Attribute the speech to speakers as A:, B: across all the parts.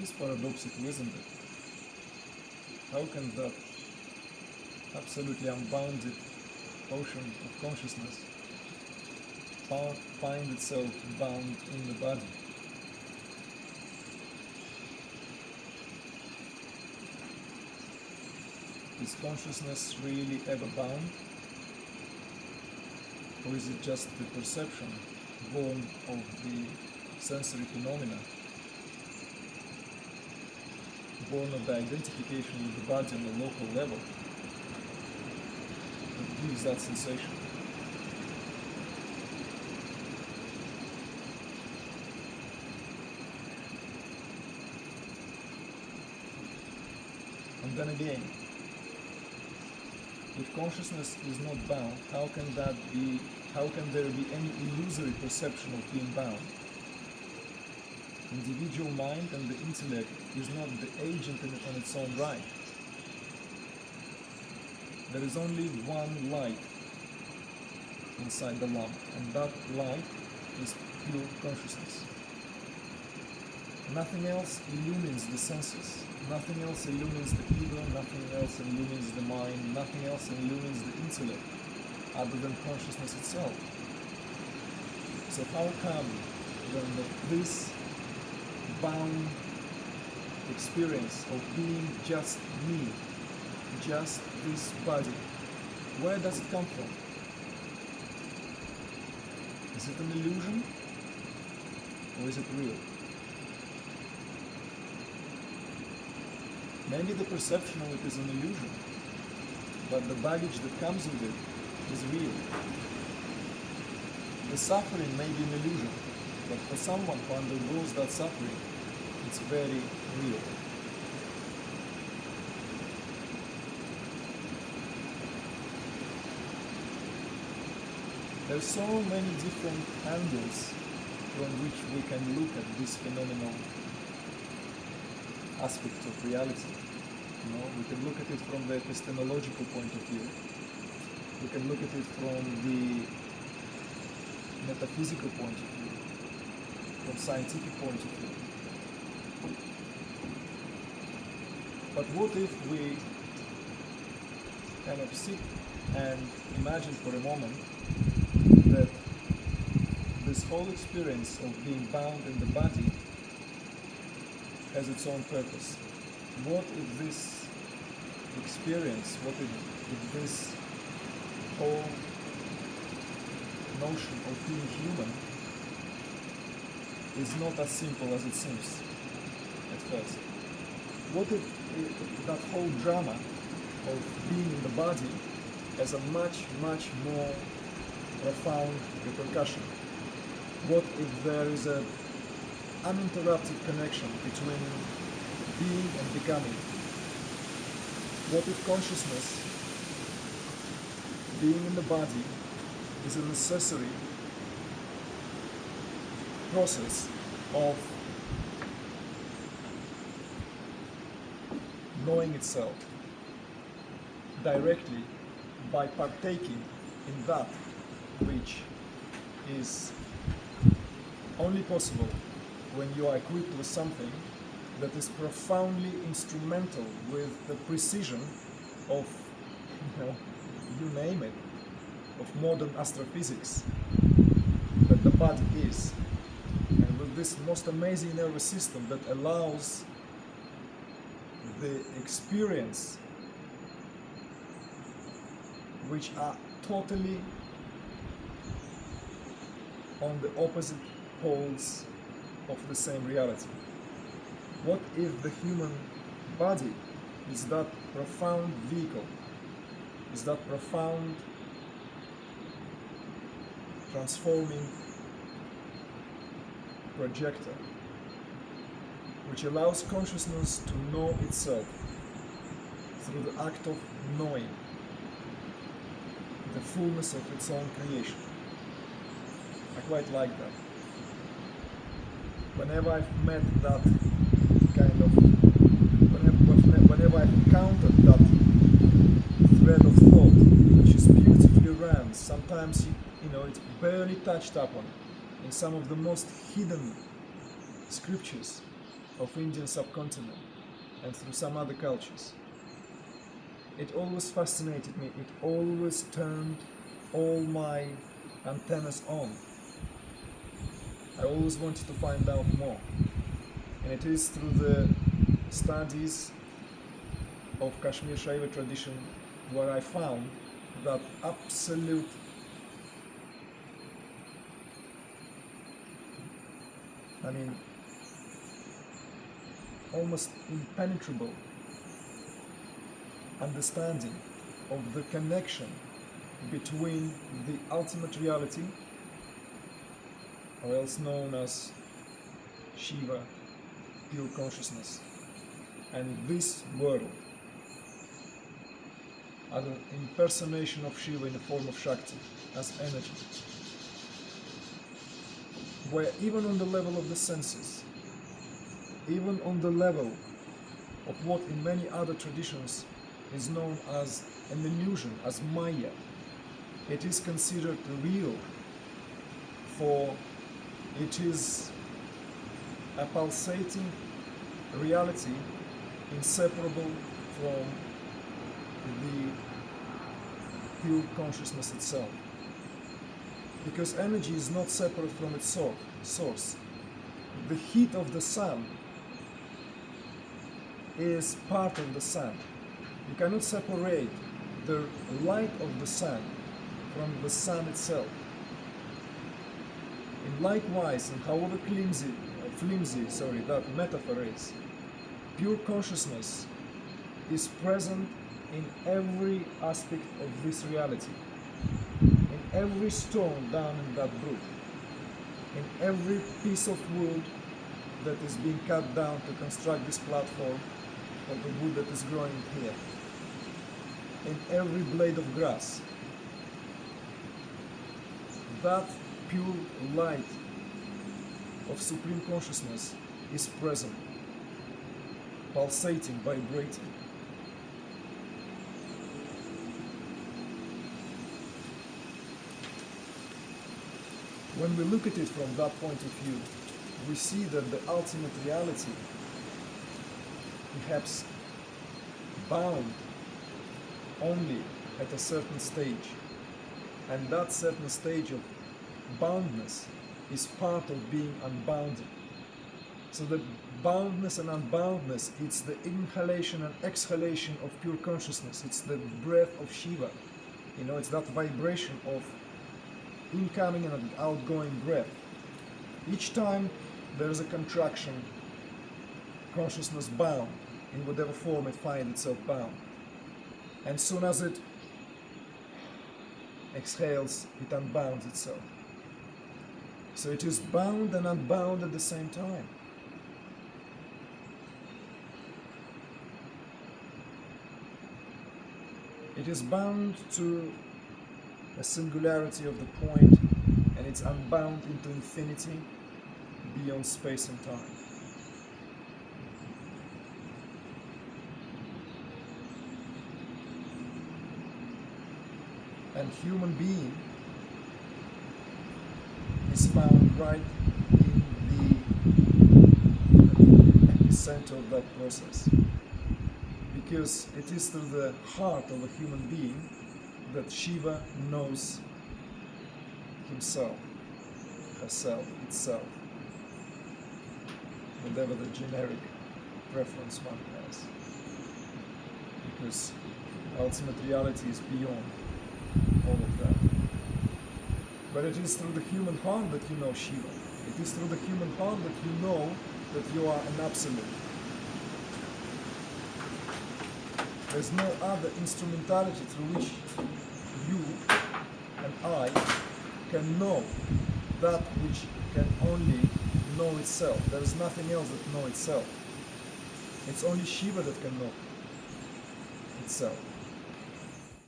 A: is paradoxical, isn't it? How can that absolutely unbounded ocean of consciousness find itself bound in the body? Is consciousness really ever bound? Or is it just the perception born of the sensory phenomena, born of the identification with the body on a local level, that gives that sensation? And then again, if consciousness is not bound, how can there be any illusory perception of being bound? Individual mind and the intellect is not the agent on its own right. There is only one light inside the lamp, and that light is pure consciousness. Nothing else illumines the senses, nothing else illumines the ego, nothing else illumines the mind, nothing else illumines the intellect other than consciousness itself. So how come when this bound experience of being just me, just this body, where does it come from? Is it an illusion or is it real? Maybe the perception of it is an illusion, but the baggage that comes with it is real. The suffering may be an illusion, but for someone who undergoes that suffering, it's very real. There are so many different angles from which we can look at this phenomenal aspect of reality. We can look at it from the epistemological point of view. We can look at it from the metaphysical point of view, from scientific point of view. But what if we kind of sit and imagine for a moment that this whole experience of being bound in the body has its own purpose? What if this experience, what if this whole notion of being human is not as simple as it seems at first? What if that whole drama of being in the body has a much, much more profound repercussion? What if there is an uninterrupted connection between being and becoming? What if consciousness, being in the body, is a necessary process of knowing itself directly by partaking in that which is only possible when you are equipped with something that is profoundly instrumental with the precision of, you name it, of modern astrophysics that the body is, and with this most amazing nervous system that allows the experience which are totally on the opposite poles of the same reality. What if the human body is that profound vehicle, is that profound transforming projector, which allows consciousness to know itself through the act of knowing the fullness of its own creation? I quite like that. Whenever I've met that kind of, whenever I've encountered that thread of thought, which is beautifully ran, sometimes it's barely touched upon in some of the most hidden scriptures of Indian subcontinent and through some other cultures. It always fascinated me. It always turned all my antennas on. I always wanted to find out more. And it is through the studies of Kashmir Shaiva Tradition where I found that absolute almost impenetrable understanding of the connection between the ultimate reality, or else known as Shiva, pure consciousness, and this world as an impersonation of Shiva in the form of Shakti, as energy, where even on the level of the senses, even on the level of what in many other traditions is known as an illusion, as Maya, it is considered real, for it is a pulsating reality inseparable from the pure consciousness itself. Because energy is not separate from its source. The heat of the sun is part of the sun. You cannot separate the light of the sun from the sun itself. And likewise, and however flimsy that metaphor is, pure consciousness is present in every aspect of this reality, in every stone down in that brook, in every piece of wood that is being cut down to construct this platform, or the wood that is growing here, in every blade of grass. That pure light of Supreme Consciousness is present, pulsating, vibrating. When we look at it from that point of view, we see that the ultimate reality, perhaps bound only at a certain stage, and that certain stage of boundness is part of being unbounded. So the boundness and unboundness, it's the inhalation and exhalation of pure consciousness. It's the breath of Shiva. It's that vibration of incoming and outgoing breath. Each time there is a contraction, consciousness bound in whatever form it finds itself bound. And soon as it exhales, it unbounds itself. So it is bound and unbound at the same time. It is bound to a singularity of the point, and it's unbound into infinity beyond space and time. And human being is found right in the center of that process, because it is through the heart of a human being that Shiva knows himself, herself, itself, whatever the generic preference one has, because ultimate reality is beyond all of that. But it is through the human heart that you know Shiva. It is through the human heart that you know that you are an absolute. There's no other instrumentality through which you and I can know that which can only know itself. There is nothing else that knows itself. It's only Shiva that can know itself.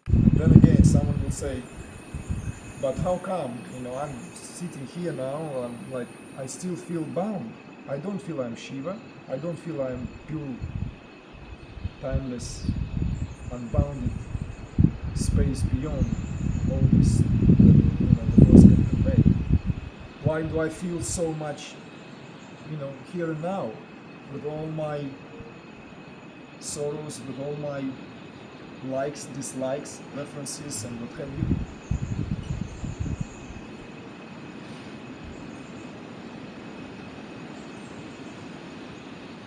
A: And then again, someone will say, but how come, I'm sitting here now, I still feel bound. I don't feel I'm Shiva. I don't feel I'm pure, timeless, unbounded space beyond all this that the words can convey. Why do I feel so much, here and now, with all my sorrows, with all my likes, dislikes, preferences, and what have you.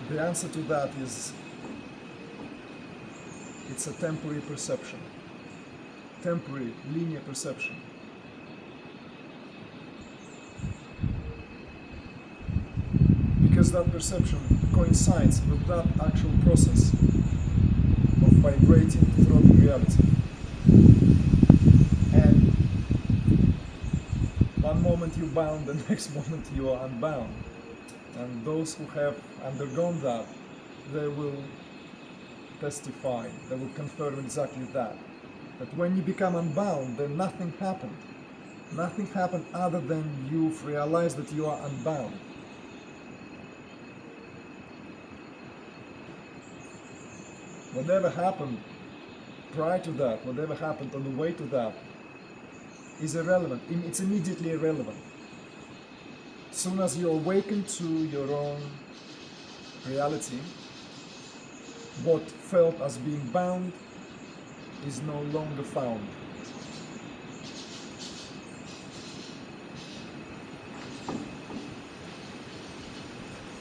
A: The answer to that is it's a temporary perception, temporary linear perception. Because that perception coincides with that actual process of vibrating, throbbing reality. And one moment you're bound, the next moment you are unbound. And those who have undergone that, they will testify, they will confirm exactly that. That when you become unbound, then nothing happened. Nothing happened other than you've realized that you are unbound. Whatever happened prior to that, whatever happened on the way to that, is irrelevant. It's immediately irrelevant. As soon as you awaken to your own reality, what felt as being bound is no longer found.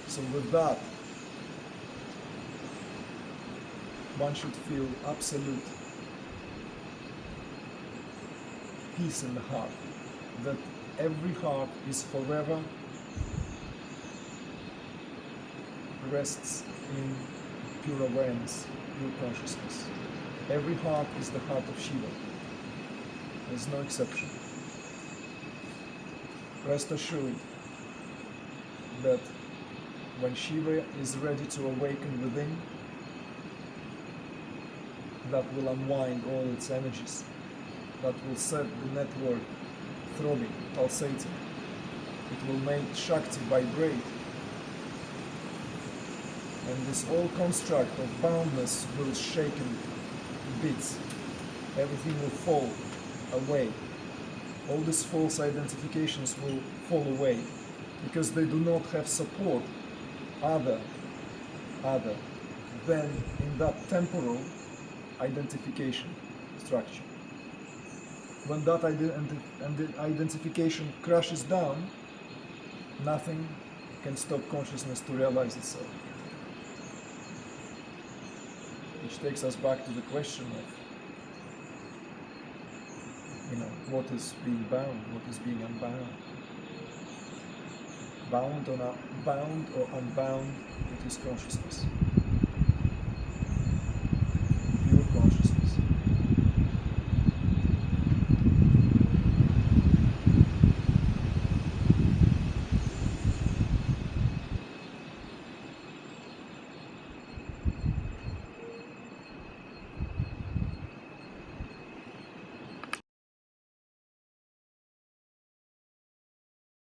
A: So with that, one should feel absolute peace in the heart, that every heart is forever rests in pure awareness, pure consciousness. Every heart is the heart of Shiva. There's no exception. Rest assured that when Shiva is ready to awaken within, that will unwind all its energies, that will set the network throbbing, pulsating. It will make Shakti vibrate. And this whole construct of boundness will shake in bits. Everything will fall away. All these false identifications will fall away because they do not have support other than in that temporal identification structure. When that identification crashes down, nothing can stop consciousness to realize itself. Which takes us back to the question of, what is being bound, what is being unbound. Bound or unbound, it is consciousness.